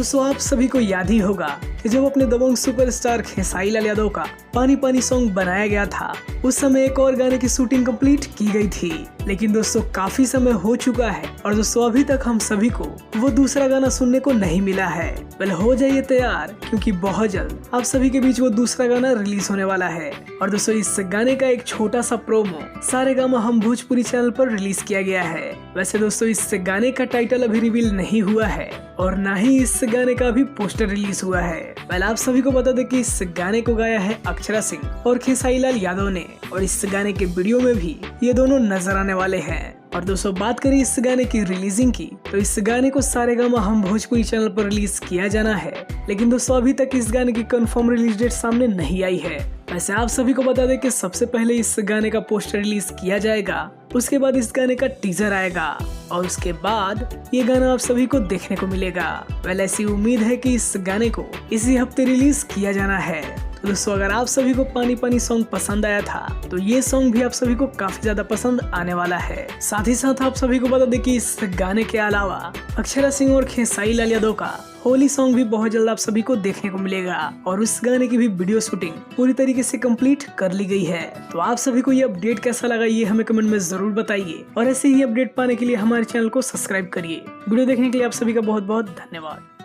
दोस्तों आप सभी को याद ही होगा कि जब अपने दबंग सुपरस्टार खेसारी लाल यादव का पानी पानी सॉन्ग बनाया गया था, उस समय एक और गाने की शूटिंग कंप्लीट की गई थी। लेकिन दोस्तों काफी समय हो चुका है और दोस्तों अभी तक हम सभी को वो दूसरा गाना सुनने को नहीं मिला है। वेल हो जाइए तैयार, क्योंकि बहुत जल्द आप सभी के बीच वो दूसरा गाना रिलीज होने वाला है। और दोस्तों इस गाने का एक छोटा सा प्रोमो सारेगामा हम भोजपुरी चैनल पर रिलीज किया गया है। वैसे दोस्तों इस गाने का टाइटल अभी रिवील नहीं हुआ है और ना ही इस गाने का भी पोस्टर रिलीज हुआ है। वेल आप सभी को बता दें कि इस गाने को गाया है अक्षरा सिंह और खेसारी लाल यादव ने, और इस गाने के वीडियो में भी ये दोनों नजर आने वाले हैं। और दोस्तों बात करें इस गाने की रिलीजिंग की, तो इस गाने को सारेगामा हम भोजपुरी चैनल पर रिलीज किया जाना है। लेकिन दोस्तों अभी तक इस गाने की कंफर्म रिलीज डेट सामने नहीं आई है। वैसे आप सभी को बता दें कि सबसे पहले इस गाने का पोस्टर रिलीज किया जाएगा, उसके बाद इस गाने का टीजर आएगा और उसके बाद ये गाना आप सभी को देखने को मिलेगा। वेल ऐसी उम्मीद है कि इस गाने को इसी हफ्ते रिलीज किया जाना है। तो दोस्तों अगर आप सभी को पानी पानी सॉन्ग पसंद आया था, तो ये सॉन्ग भी आप सभी को काफी ज्यादा पसंद आने वाला है। साथ ही साथ आप सभी को बता दें कि इस गाने के अलावा अक्षरा सिंह और खेसारी लाल यादव का होली सॉन्ग भी बहुत जल्द आप सभी को देखने को मिलेगा और उस गाने की भी वीडियो शूटिंग पूरी तरीके से कंप्लीट कर ली गई है। तो आप सभी को ये अपडेट कैसा लगा ये हमें कमेंट में जरूर बताइए और ऐसे ही अपडेट पाने के लिए हमारे चैनल को सब्सक्राइब करिए। वीडियो देखने के लिए आप सभी का बहुत बहुत धन्यवाद।